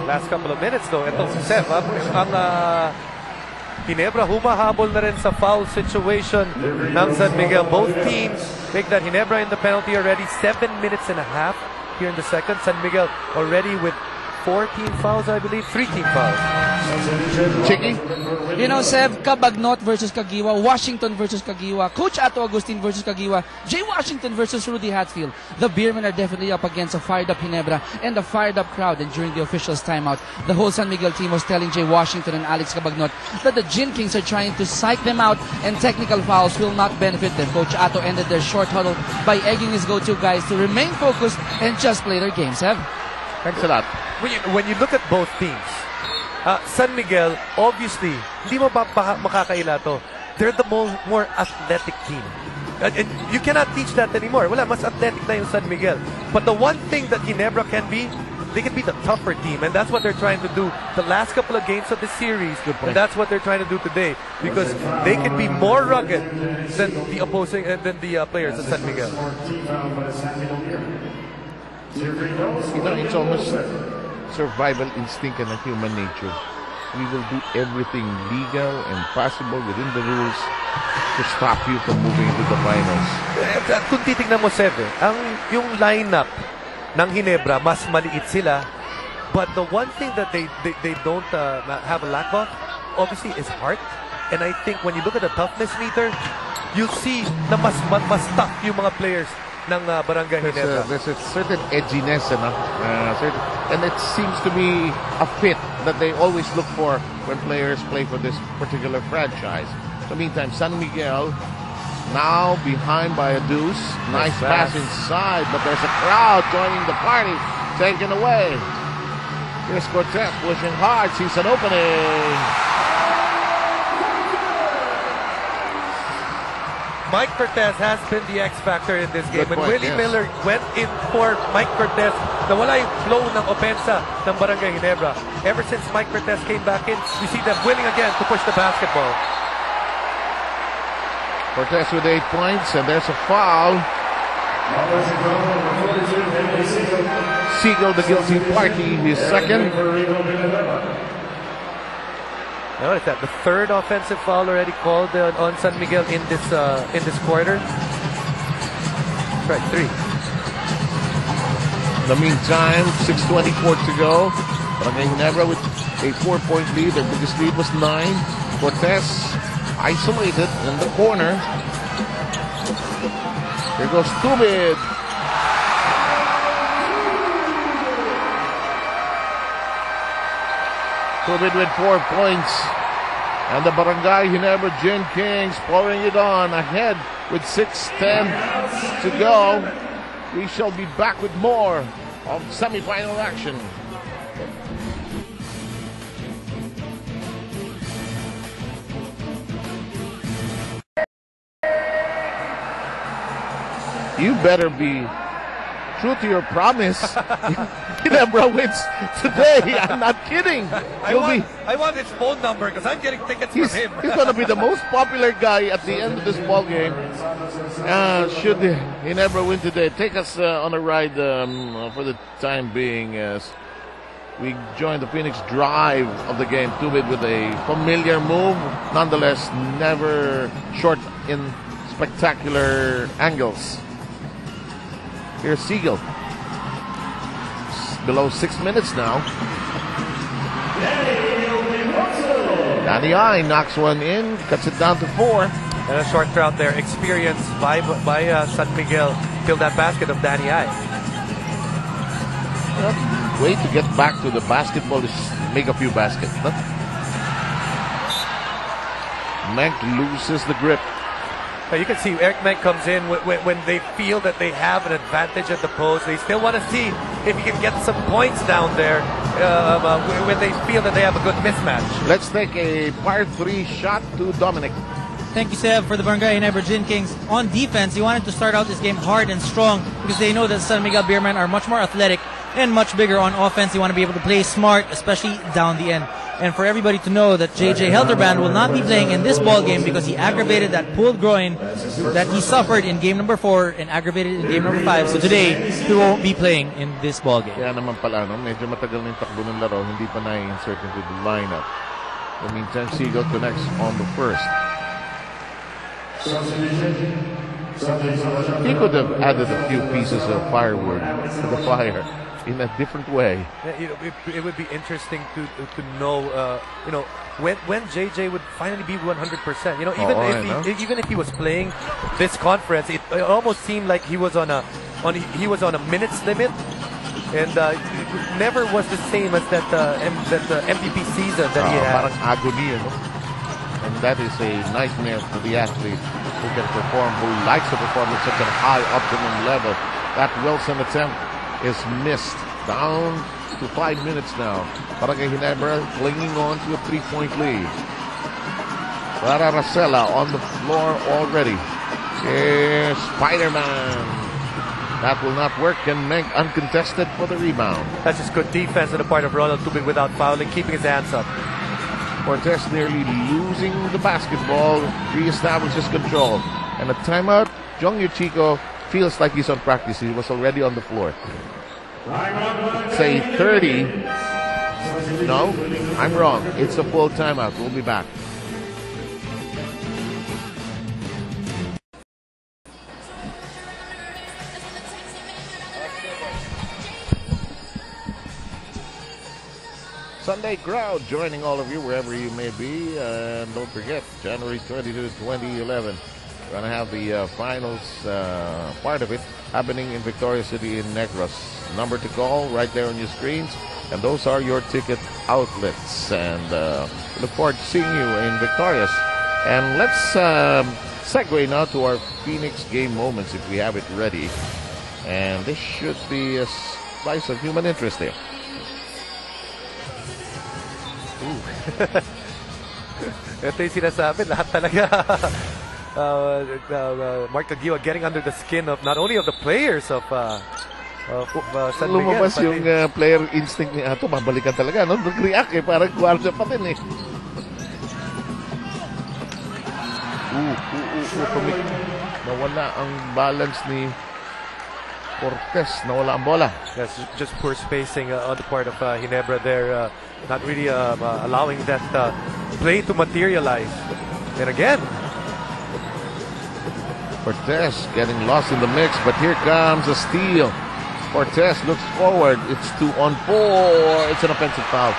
Last couple of minutes though, itong si Sev, ang Ginebra humahabol na rin sa foul situation ng San Miguel. Both teams make that. Ginebra in the penalty already, 7 minutes and a half here in the second. San Miguel already with 4 team fouls, I believe, 3 team fouls. Chicky? You know, Sev, Cabagnot versus Caguiwa, Washington versus Caguiwa, Coach Ato Agustin versus Caguiwa, Jay Washington versus Rudy Hatfield. The Beermen are definitely up against a fired-up Ginebra and a fired-up crowd. And during the officials' timeout, the whole San Miguel team was telling Jay Washington and Alex Cabagnot that the Gin Kings are trying to psych them out and technical fouls will not benefit them. Coach Ato ended their short huddle by egging his go-to guys to remain focused and just play their game, Sev. Thanks a lot. When you look at both teams, San Miguel, obviously, hindi mo makakaila to. They're the more athletic team. And you cannot teach that anymore. Wala, mas athletic na yung San Miguel. But the one thing that Ginebra can be, they can be the tougher team. And that's what they're trying to do the last couple of games of the series. And that's what they're trying to do today. Because they can be more rugged than the opposing, than the players of San Miguel. You know, it's almost survival instinct and a human nature. We will do everything legal and possible within the rules to stop you from moving into the finals. Kung titignan mo, Seve, yung lineup ng Ginebra, mas maliit sila. But the one thing that they don't have a lack of, obviously, is heart. And I think when you look at the toughness meter, you see na mas tough yung mga players ng Barangay Ginebra. There's a certain edginess, and it seems to be a fit that they always look for when players play for this particular franchise. So meantime, San Miguel now behind by a deuce. Nice pass inside, but there's a crowd joining the party. Taken away. Here's Cortez pushing hard. Sees an opening. Mike Cortez has been the X factor in this game. When Willie Miller went in for Mike Cortez, nawala yung flow ng opensa ng Barangay Ginebra. Ever since Mike Cortez came back in, we see them willing again to push the basketball. Cortez with 8 points, and there's a foul. Siegel, the guilty party, his second. Notice that the third offensive foul already called on San Miguel in this quarter. Right, 3. In the meantime, 6:24 to go. Barangay Ginebra with a 4-point lead. Their biggest lead was 9. Cortez isolated in the corner. Here goes Tubid. Tubid with 4 points. And the Barangay Ginebra Gin Kings pouring it on ahead with 6:10 to go. We shall be back with more of semifinal action. You better be true to your promise. Ginebra wins today. I'm not kidding. I want his phone number because I'm getting tickets from him. He's going to be the most popular guy at the end of this ball game. Should Ginebra win today, take us on a ride for the time being as we join the Phoenix drive of the game. Tubid with a familiar move, nonetheless never short in spectacular angles. Here's Siegel. Below 6 minutes now. Danny I knocks one in, cuts it down to 4. And a short crowd there. Experienced by San Miguel. Filled that basket of Danny I. Way to get back to the basketball is make a few baskets. Huh? Menk loses the grip. You can see Eric Menk comes in when they feel that they have an advantage at the post. They still want to see if he can get some points down there when they feel that they have a good mismatch. Let's take a par 3 shot to Dominic. Thank you, Seb, for the Barangay Ginebra Gin Kings. On defense, you wanted to start out this game hard and strong because they know that San Miguel Beermen are much more athletic and much bigger. On offense, you want to be able to play smart, especially down the end. And for everybody to know that JJ Helterbrand will not be playing in this ball game because he aggravated that pulled groin that he suffered in game number 4 and aggravated in game number 5. So today, he won't be playing in this ball game. Kaya naman pala, no? Medyo matagal na yung takbo ng laro, hindi pa na-insert into the lineup. In the meantime, Seagull connects on the first. He could have added a few pieces of firewood to the fire in a different way. Yeah, it would be interesting to know, when JJ would finally be 100%. Even if he was playing this conference, it almost seemed like he was on a minutes limit, and it never was the same as that MVP season that he had. Parang agony, no? And that is a nightmare for the athlete who can perform, who likes to perform at such a high optimum level. That Wilson attempt is missed. Down to 5 minutes now. Barangay Ginebra clinging on to a 3-point lead. Clara Racela on the floor already. Here's Spider-Man. That will not work, and Menk uncontested for the rebound. That's just good defense on the part of Ronald Tubig without fouling, keeping his hands up. Cortez nearly losing the basketball, reestablishes control. And a timeout, Jong Chico feels like he's on practice. He was already on the floor. Say 30. No, I'm wrong. It's a full timeout. We'll be back. Sunday crowd joining all of you wherever you may be. And don't forget, January 22, 2011. We're going to have the finals part of it happening in Victoria City in Negros. Number to call right there on your screens. And those are your ticket outlets. And look forward to seeing you in Victorious. And let's segue now to our Phoenix game moments if we have it ready. And this should be a slice of human interest here. Ito yung sinasabi, lahat talaga. Mark Caguioa getting under the skin of not only of the players of San Miguel. Lumabas yung player instinct ni Ato, mabalikan talaga. No? Nag-react parang guardia pa din Nawala ang balance ni Cortez, nawala ang bola. Yes, just poor spacing on the part of Ginebra there. Not really allowing that play to materialize. And again, Cortez getting lost in the mix, but here comes a steal. Cortez looks forward. It's 2-on-4. It's an offensive foul.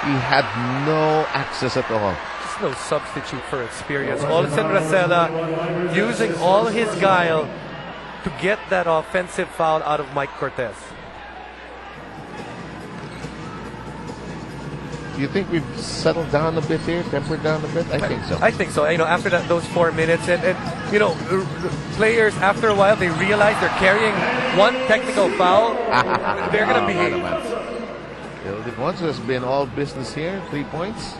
He had no access at all. There's no substitute for experience. Olsen Racela using all his guile to get that offensive foul out of Mike Cortez. Do you think we've settled down a bit here, tempered down a bit? I think so. I think so. After those 4 minutes, and players after a while they realize they're carrying one technical foul. They're gonna behave. Ildefonso has been all business here. 3 points.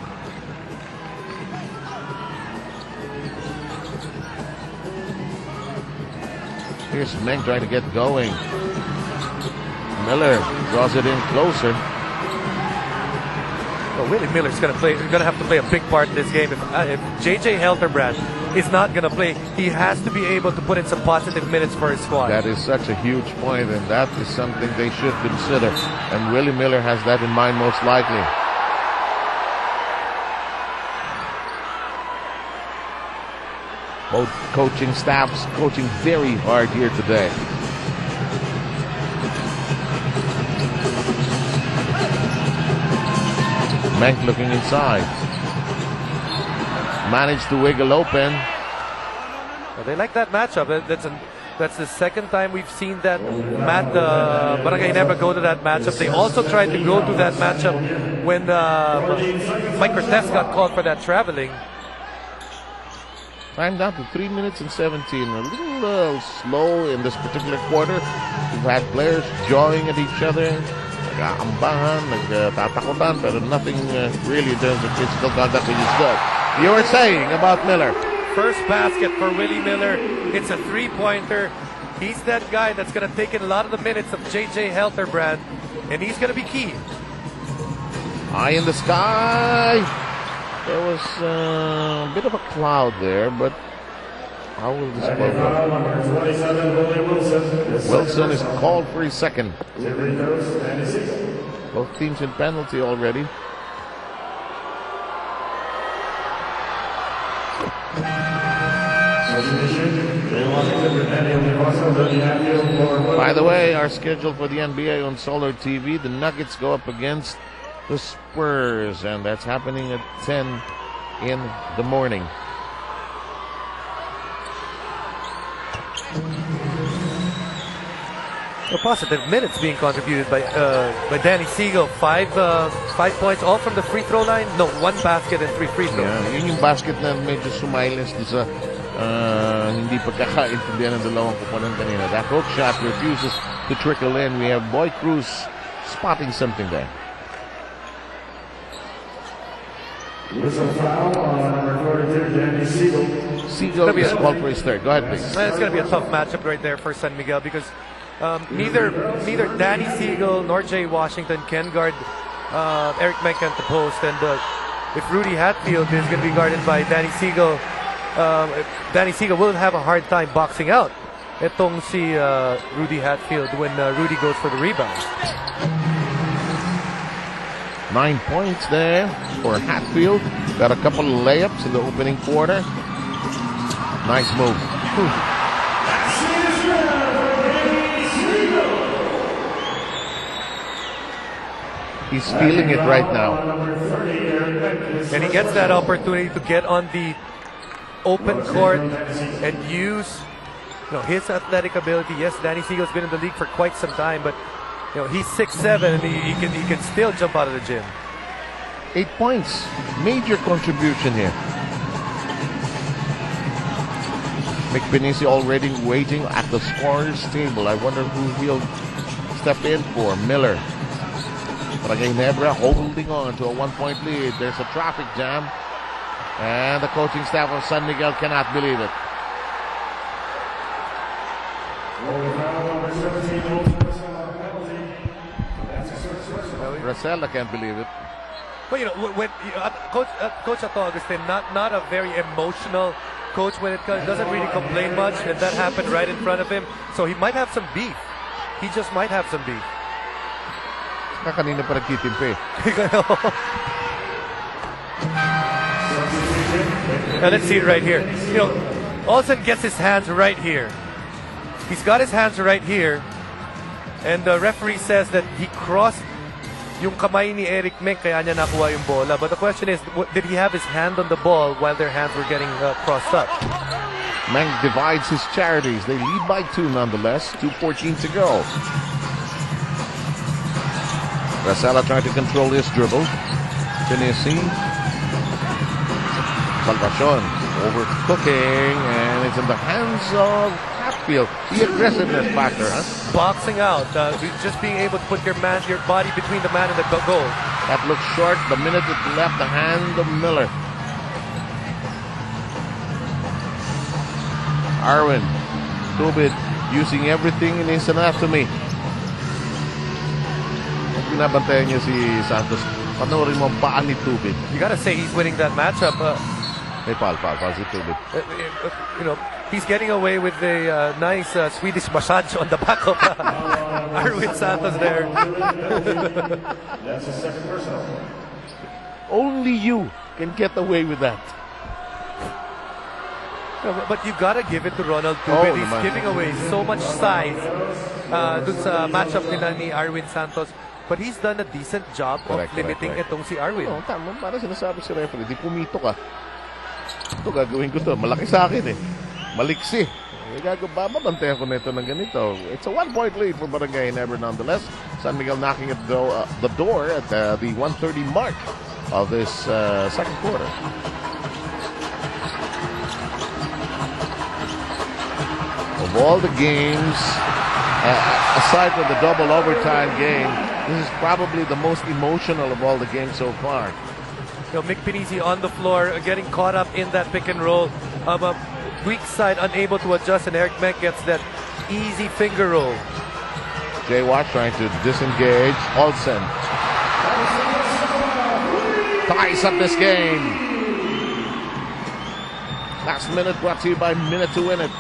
Here's Meng trying to get going. Miller draws it in closer. Well, Willie Miller's going to have to play a big part in this game. If JJ Helterbrand is not going to play, he has to be able to put in some positive minutes for his squad. That is such a huge point, and that is something they should consider. And Willie Miller has that in mind most likely. Both coaching staffs coaching very hard here today. Menk looking inside. Managed to wiggle open. Well, they like that matchup. That's the second time we've seen that Barangay Ginebra go to that matchup. They also tried to go to that matchup when Mike Cortez got called for that traveling. Time down to 3 minutes and 17. A little slow in this particular quarter. We've had players jawing at each other. Nag-aambahan, nagtatakutan, pero nothing really in terms of physical contact which is good. You were saying about Miller. First basket for Willie Miller. It's a three-pointer. He's that guy that's going to take in a lot of the minutes of JJ Helterbrand, and he's going to be key. High in the sky. There was a bit of a cloud there, but how will this ball go? Wilson is called for his second. Both teams in penalty already. By the way, our schedule for the NBA on Solar TV, the Nuggets go up against the Spurs, and that's happening at 10 in the morning. Positive minutes being contributed by Danny Siegel. Five points, all from the free throw line. No, 1 basket and 3 free throws. Yeah, yun yung basket na medyo sumilas sa hindi pagkakaintindihan ng dalawang kupunan kanina. That hook shot refuses to trickle in. We have Boy Cruz spotting something there. There's a foul on recorded there, Danny Siegel. Siegel is called for his third. Go ahead, please. It's going to be a tough matchup right there for San Miguel because neither Danny Siegel nor Jay Washington can guard Eric Menke at the post, and if Rudy Hatfield is going to be guarded by Danny Siegel, Danny Siegel will have a hard time boxing out itong si Rudy Hatfield when Rudy goes for the rebound. 9 points there for Hatfield. Got a couple of layups in the opening quarter. Nice move. He's feeling it right now. And he gets that opportunity to get on the open court and use his athletic ability. Yes, Danny Siegel's been in the league for quite some time, but he's 6'7", and he can still jump out of the gym. 8 points. Major contribution here. McBinnisi already waiting at the scorer's table. I wonder who he'll step in for. Miller. But again, Ginebra holding on to a 1-point lead. There's a traffic jam. And the coaching staff of San Miguel cannot believe it. Rosella can't believe it. Well, when Coach Ato Agustin, not a very emotional coach when it comes, doesn't really complain much, and that happened right in front of him. So he might have some beef. He just might have some beef. Kanina pa nagtitimpe. Now let's see it right here. Olsen gets his hands right here. He's got his hands right here, and the referee says that he crossed yung kamay ni Eric Menke kaya niya nakuha yung bola. But the question is, did he have his hand on the ball while their hands were getting crossed up? Menk divides his charities. They lead by 2 nonetheless. 2:14 to go. Rosella trying to control his dribble. Tennessee. Salvacion overcooking, and it's in the hands of Hatfield. The aggressiveness factor, huh? Boxing out, just being able to put your body between the man and the goal. That looks short. The minute it left the hand of Miller. Arwin, Tubid using everything in his anatomy. Binabantayan niya si Santos. Panoorin mo ang paan ni Tubid. You gotta say he's winning that matchup. May foul si Tubid. He's getting away with a nice Swedish massage on the back of Arwin Santos there. That's his second personal. Only you can get away with that. But you gotta give it to Ronald Tubid. He's giving away so much size dun sa matchup nila ni Arwin Santos. But he's done a decent job of limiting itong si Arwin. Tama, para sinasabi si referee, di pumito ka. Ito gagawin ko to. Malaki sa akin eh. Maliksi. Babantayan ko nito ng ganito. It's a 1-point lead for Barangay Ginebra nonetheless. San Miguel knocking at the door at the 1:30 mark of this second quarter. Of all the games, aside from the double overtime game, this is probably the most emotional of all the games so far. Mick Pinisi on the floor, getting caught up in that pick and roll. Weak side unable to adjust, and Eric Menke gets that easy finger roll. Jay Watt trying to disengage. Olsen. ties up this game. Last minute brought to you by Minute to Win It.